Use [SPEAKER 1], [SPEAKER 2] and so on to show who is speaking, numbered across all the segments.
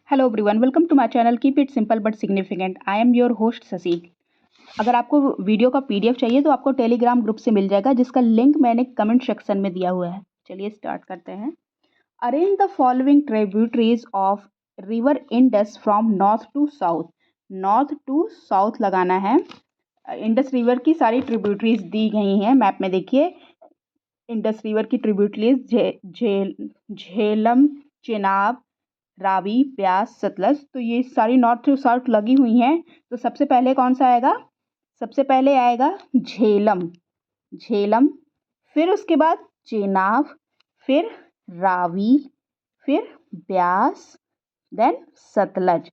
[SPEAKER 1] Hello everyone, welcome to my channel keep it simple but significant. I am your host Shashi. अगर आपको video का PDF चाहिए तो आपको टेलीग्राम ग्रुप से मिल जाएगा, जिसका लिंक मैंने कमेंट सेक्शन में दिया हुआ है। चलिए स्टार्ट करते हैं। Arrange the following tributaries of river Indus from north to south. North to south लगाना है। इंडस रिवर की सारी ट्रिब्यूटरीज दी गई हैं मैप में। देखिए, इंडस रिवर की ट्रिब्यूटरीज झेलम, चेनाब, रावी, ब्यास, सतलज। तो ये सारी नॉर्थ टू साउथ लगी हुई हैं। तो सबसे पहले कौन सा आएगा? सबसे पहले आएगा झेलम। झेलम, फिर उसके बाद चेनाब, फिर रावी, फिर ब्यास, देन सतलज।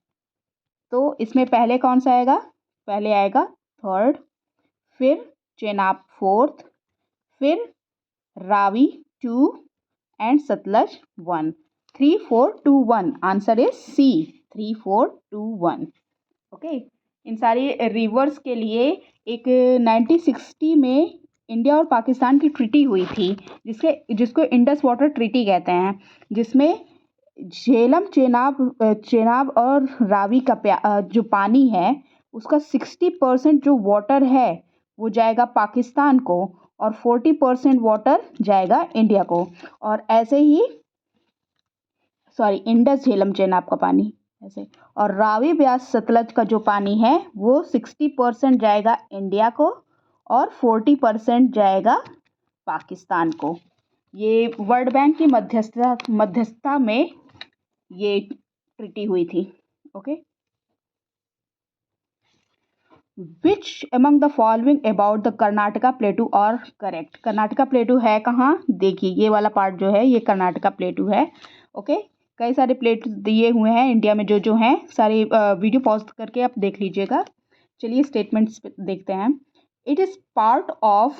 [SPEAKER 1] तो इसमें पहले कौन सा आएगा? पहले आएगा थर्ड, फिर चेनाब फोर्थ, फिर Ravi 2 and Sutlej 1। 3 4 2 1। Answer is C, 3 4 2 1। Okay. इन सारी रिवर्स के लिए एक 1960 में इंडिया और पाकिस्तान की ट्रीटी हुई थी, जिसको इंडस वाटर ट्रीटी कहते हैं, जिसमें झेलम, चेनाब और रावी का जो पानी है उसका 60% जो वाटर है वो जाएगा पाकिस्तान को और 40% वाटर जाएगा इंडिया को। और ऐसे ही इंडस, झेलम, चेनाब का पानी ऐसे, और रावी, ब्यास, सतलज का जो पानी है वो 60% जाएगा इंडिया को और 40% जाएगा पाकिस्तान को। ये वर्ल्ड बैंक की मध्यस्थता में ये ट्रीटी हुई थी। Okay. Which among the following about the Karnataka प्लेटू और करेक्ट? कर्नाटका प्लेटू है कहाँ? देखिए, ये वाला पार्ट जो है ये कर्नाटका प्लेटू है। ओके। कई सारे प्लेट दिए हुए हैं इंडिया में, जो हैं सारे वीडियो पॉज करके आप देख लीजिएगा। चलिए स्टेटमेंट्स देखते हैं। It is part of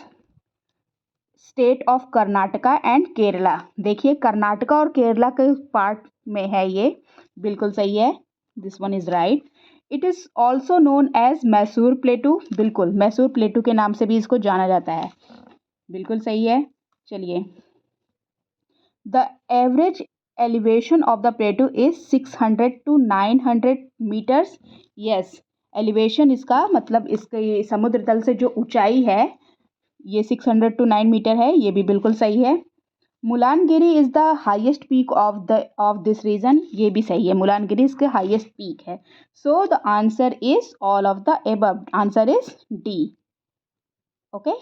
[SPEAKER 1] state of Karnataka and Kerala. देखिए, कर्नाटका और केरला के पार्ट में है ये, बिल्कुल सही है। This one is right. It is also known as Mysore plateau. बिल्कुल, मैसूर प्लेटू के नाम से भी इसको जाना जाता है, बिल्कुल सही है। चलिए, the average elevation of the plateau is 600 to 900 metres. Yes, elevation इसका मतलब इसके समुद्र तल से जो ऊंचाई है ये 600 to 9 मीटर है, ये भी बिल्कुल सही है। Mullayanagiri is the highest peak of this region. ये भी सही है, मुलानगिरी इसके हाईएस्ट पीक है। So the answer is all of the above. Answer is D. Okay.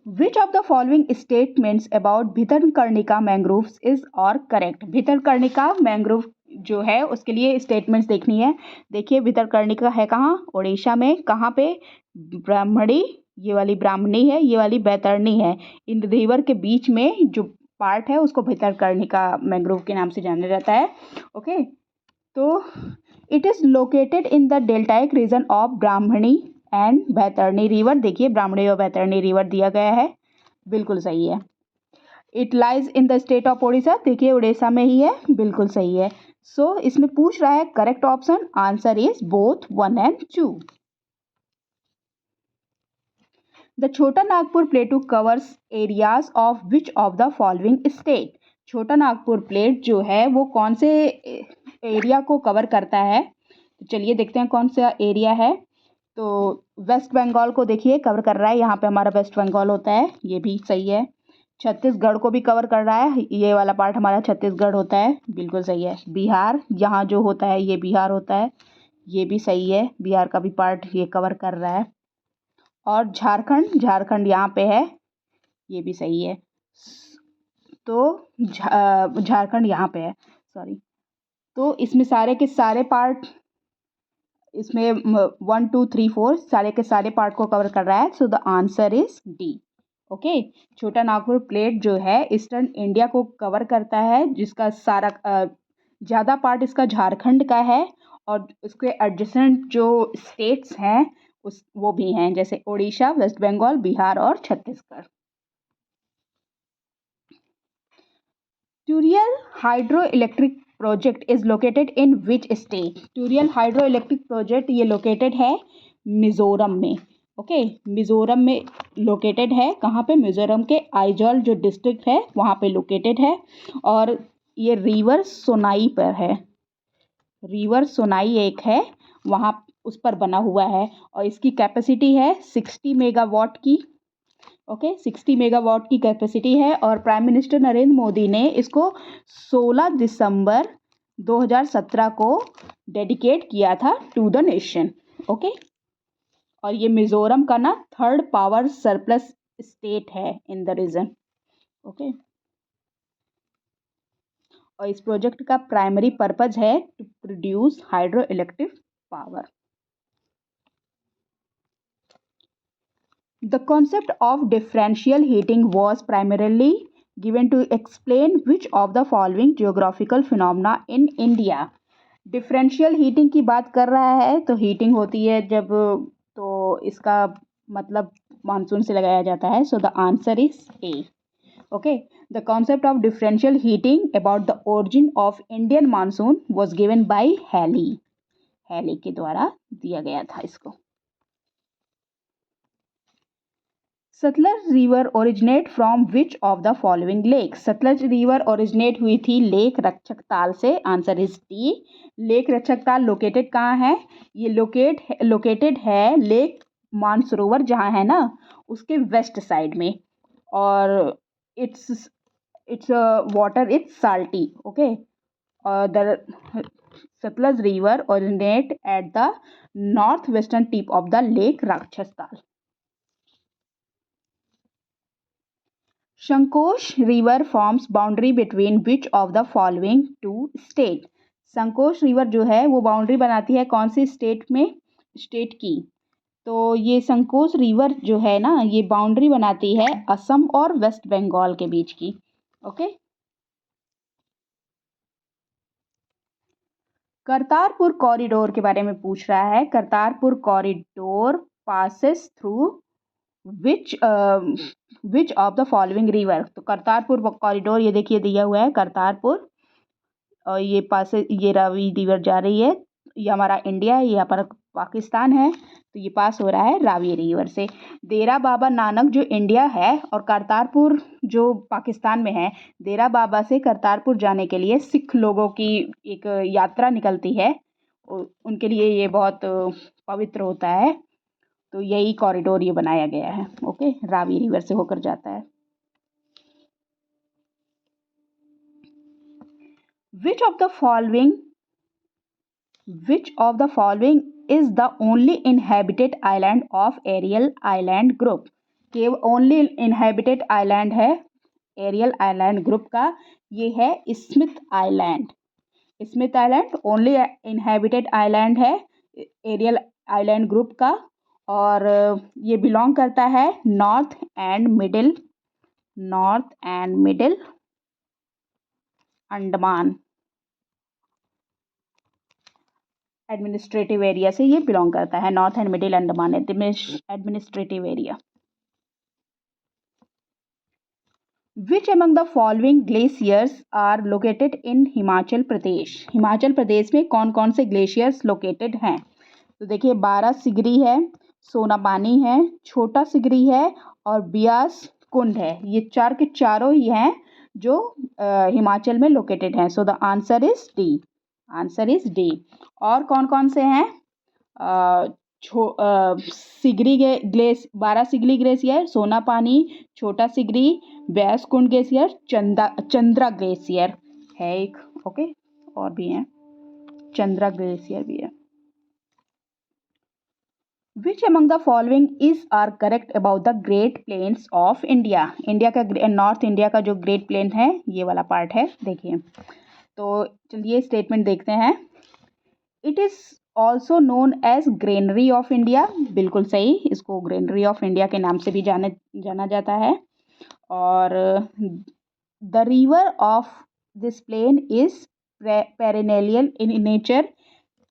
[SPEAKER 1] Which of the following statements about Bhitarkanika mangroves is और करेक्ट? भितरकर्णिका मैंग्रोव जो है उसके लिए स्टेटमेंट्स देखनी है। देखिए, भितरकर्णिका है कहाँ? उड़ीसा में। कहाँ पे? ब्राह्मणी, ये वाली ब्राह्मणी है, ये वाली बैतरणी है। इन रिवर के बीच में जो पार्ट है उसको भितरकर्णिका मैंग्रोव के नाम से जाना जाता है। ओके। तो it is located in the deltaic region of Brahmani and Baitarani river. देखिए, ब्राह्मणी और बैतरणी रिवर दिया गया है, बिल्कुल सही है। It lies in the state of Orissa. देखिए, उड़ीसा में ही है, बिल्कुल सही है। सो इसमें पूछ रहा है correct option. Answer is both 1 and 2। The Chota Nagpur plateau covers areas of which of the following state? Chota Nagpur plate जो है वो कौन से एरिया को कवर करता है? तो चलिए देखते हैं कौन सा एरिया है। तो वेस्ट बंगाल को देखिए कवर कर रहा है, यहाँ पे हमारा वेस्ट बंगाल होता है, ये भी सही है। छत्तीसगढ़ को भी कवर कर रहा है, ये वाला पार्ट हमारा छत्तीसगढ़ होता है, बिल्कुल सही है। बिहार यहाँ जो होता है ये बिहार होता है, ये भी सही है, बिहार का भी पार्ट ये कवर कर रहा है। और झारखंड यहाँ पे है, ये भी सही है। तो झारखंड यहाँ पे है, सॉरी। तो इसमें सारे के सारे पार्ट, इसमें 1 2 3 4 सारे के सारे पार्ट को कवर कर रहा है। So the answer is D. Okay. छोटा नागपुर प्लेट जो है ईस्टर्न इंडिया को कवर करता है, जिसका सारा ज़्यादा पार्ट इसका झारखंड का है, और उसके एडजेसेंट जो स्टेट्स हैं वो भी हैं, जैसे उड़ीसा, वेस्ट बंगाल, बिहार और Chhattisgarh. Tuirial hydro electric project is located in which state? Tuirial hydro electric project ये लोकेटेड है मिजोरम में। ओके, मिज़ोरम में लोकेटेड है। कहाँ पे? मिज़ोरम के आइजॉल जो डिस्ट्रिक्ट है वहाँ पे लोकेटेड है। और ये रिवर सोनाई पर है। रिवर सोनाई एक है, वहाँ उस पर बना हुआ है और इसकी कैपेसिटी है 60 मेगावाट की। ओके, 60 मेगावाट की कैपेसिटी है और प्राइम मिनिस्टर नरेंद्र मोदी ने इसको 16 दिसंबर 2017 को डेडिकेट किया था टू द नेशन। ओके, और ये मिज़ोरम का ना थर्ड पावर सरप्लस स्टेट है इन द रीजन। ओके, और इस प्रोजेक्ट का प्राइमरी पर्पज है to produce hydro electric power. The concept of differential heating was primarily given to explain which of the following geographical phenomena in India। Differential heating की बात कर रहा है तो हीटिंग होती है जब, तो इसका मतलब मानसून से लगाया जाता है। So the answer is A. Okay, the concept of differential heating about the origin of Indian monsoon was given by Halley. Halley के द्वारा दिया गया था इसको। Sutlej river originate from which of the following lake. Sutlej river originate हुई थी lake Rakshastal से। Answer is D. Lake Rakshastal located कहाँ है? ये लोकेटेड है लेक मानसरोवर जहाँ है ना, उसके वेस्ट साइड में। और its its water its salty. Okay, the Sutlej river originate at the north western tip of the lake Rakshastal. Sankosh river forms boundary between which of the following two state. Sankosh river जो है वो boundary बनाती है कौन सी state में? State की। तो ये संकोश रिवर जो है ना, ये बाउंड्री बनाती है असम और वेस्ट बंगाल के बीच की। ओके, करतारपुर कॉरिडोर के बारे में पूछ रहा है। Kartarpur corridor passes through which of the following river. तो करतारपुर कॉरिडोर ये देखिए दिया हुआ है करतारपुर, और ये पास ये रावी रिवर जा रही है। ये हमारा इंडिया है, यहाँ पर पाकिस्तान है, तो ये पास हो रहा है रावी रिवर से। डेरा बाबा नानक जो इंडिया है और करतारपुर जो पाकिस्तान में है, डेरा बाबा से करतारपुर जाने के लिए सिख लोगों की एक यात्रा निकलती है। उनके लिए ये बहुत पवित्र होता है, तो यही कॉरिडोर ये बनाया गया है। ओके, रावी रिवर से होकर जाता है। Which of the following is the only inhabited island of Ariel Island Group? के ओनली इनहेबिटेड आइलैंड है एरियल आइलैंड ग्रुप का, ये है Smith island. Smith island only inhabited island है एरियल आइलैंड ग्रुप का, और ये बिलोंग करता है north and middle Andaman administrative area से ये बिलोंग करता है। North and middle Andaman administrative area. Which among the following glaciers are located in Himachal Pradesh. Himachal Pradesh में कौन कौन से ग्लेशियर्स लोकेटेड हैं? तो देखिए, 12 सिगरी है, सोनापानी है, छोटा सिगरी है और ब्यास कुंड है। ये चार के चारों ही हैं जो हिमाचल में लोकेटेड हैं। सो the answer is D. Answer is D. और कौन कौन से हैं? सिगरी 12 सिगरी ग्लेशियर, सोनापानी, छोटा सिगरी, ब्यास कुंड ग्लेशियर, चंद्रा ग्लेशियर है एक। ओके, और भी हैं, चंद्रा ग्लेशियर भी है। Which among the following is are correct about the Great Plains of India? India का नॉर्थ इंडिया का जो ग्रेट प्लेन है, ये वाला पार्ट है। देखिए, तो चलिए स्टेटमेंट देखते हैं। It is also known as granary of India. बिल्कुल सही, इसको ग्रेनरी ऑफ इंडिया के नाम से भी जाना जाता है। और the river of this plain is perennial in nature.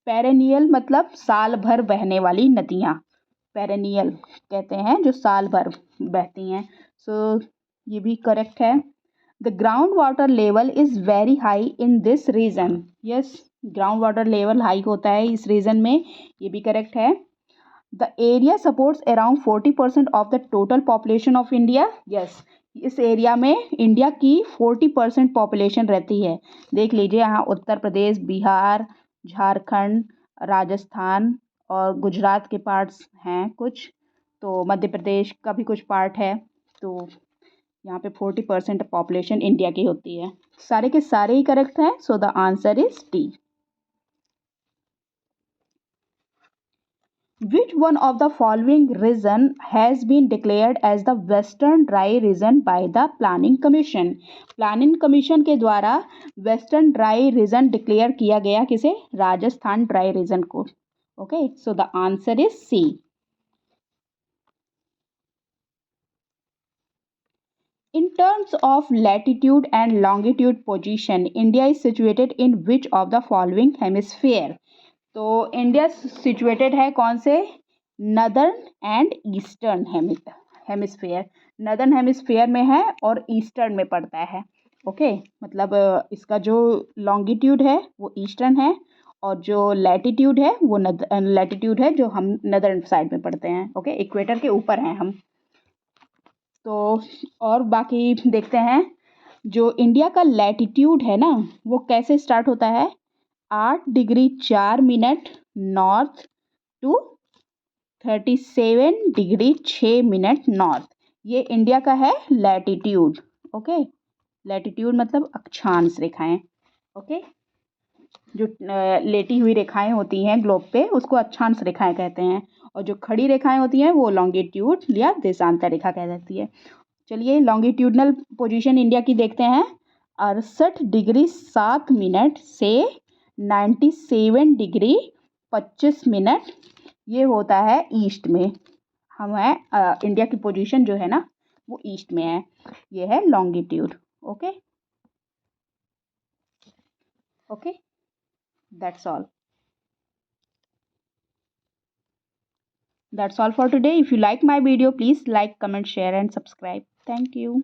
[SPEAKER 1] Perennial मतलब साल भर बहने वाली नदियाँ, पेरेनियल कहते हैं जो साल भर बहती हैं। सो ये भी करेक्ट है। The ground water level is very high in this region. Yes, ground water level high होता है इस रीजन में, ये भी करेक्ट है। The area supports around 40% of the total population of India. Yes, इस एरिया में इंडिया की 40% पॉपुलेशन रहती है। देख लीजिए यहाँ उत्तर प्रदेश, बिहार, झारखंड, राजस्थान और गुजरात के पार्ट्स हैं कुछ, तो मध्य प्रदेश का भी कुछ पार्ट है। तो यहाँ पे 40% पॉपुलेशन इंडिया की होती है। सारे के सारे ही करेक्ट हैं, सो the answer is D. Which one of the following region has been declared as the Western Dry Region by the Planning Commission? Planning commission के द्वारा वेस्टर्न ड्राई रीजन डिक्लेयर किया गया किसे? राजस्थान ड्राई रीजन को। Okay, so the answer is C. In terms of latitude and longitude position, India is situated in which of the following hemisphere? तो India situated है कौन से? Northern and eastern hemisphere. Northern hemisphere में है और eastern में पड़ता है। ओके, मतलब इसका जो लॉन्गिट्यूड है वो ईस्टर्न है और जो लैटिट्यूड है वो लैटिट्यूड है जो हम नदर्न साइड में पड़ते हैं। ओके, इक्वेटर के ऊपर हैं हम। तो और बाकी देखते हैं, जो इंडिया का लैटिट्यूड है ना वो कैसे स्टार्ट होता है? 8 degree 4 minute north to 37 degree 6 minute north. ये इंडिया का है लैटिट्यूड। ओके, लैटिट्यूड मतलब अक्षांश रेखाएं। ओके, जो लेटी हुई रेखाएं होती हैं ग्लोब पे उसको अक्षांश रेखाएं कहते हैं, और जो खड़ी रेखाएं होती हैं वो लॉन्गिट्यूड या देशांतर रेखा कहलाती है। चलिए लॉन्गिट्यूडनल पोजीशन इंडिया की देखते हैं। 68 डिग्री 7 मिनट से 97 डिग्री 25 मिनट ये होता है ईस्ट में। हम है इंडिया की पोजीशन जो है ना वो ईस्ट में है। ये है longitude. Okay okay, that's all. That's all for today. If you like my video, please like, comment, share and subscribe. Thank you.